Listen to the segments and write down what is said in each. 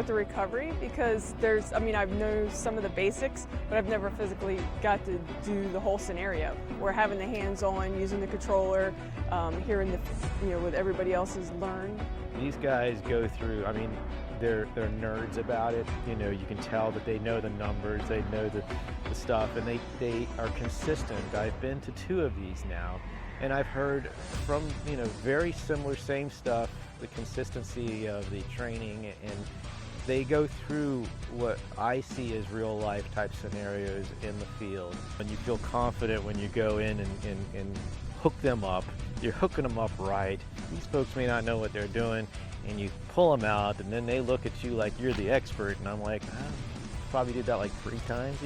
with the recovery because I know some of the basics, but I've never physically got to do the whole scenario. Where having the hands-on, using the controller, hearing what everybody else has learned. These guys go through, they're nerds about it. You can tell that they know the numbers, they know the stuff, and they are consistent. I've been to 2 of these now, and I've heard from, very similar, same stuff, the consistency of the training, and they go through what I see as real life type scenarios in the field. And you feel confident when you go in and hook them up. You're hooking them up right. These folks may not know what they're doing, and you pull them out, and then they look at you like you're the expert, and I'm like, probably did that like 3 times,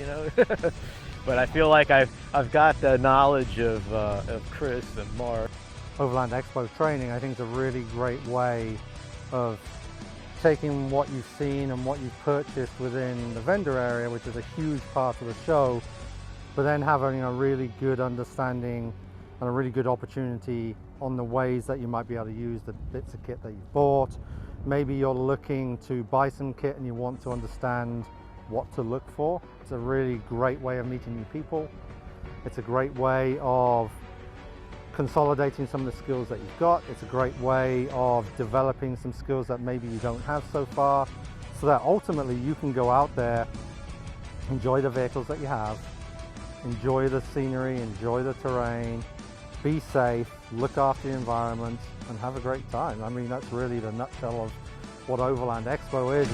But I feel like I've got the knowledge of Chris and Mark. Overland Expo Training, I think, is a really great way of taking what you've seen and what you've purchased within the vendor area, which is a huge part of the show, but then having a really good understanding and a really good opportunity on the ways that you might be able to use the bits of kit that you bought. Maybe you're looking to buy some kit and you want to understand what to look for. It's a really great way of meeting new people. It's a great way of consolidating some of the skills that you've got. It's a great way of developing some skills that maybe you don't have so far, so that ultimately you can go out there, enjoy the vehicles that you have, enjoy the scenery, enjoy the terrain, be safe, look after the environment, and have a great time. That's really the nutshell of what Overland Expo is.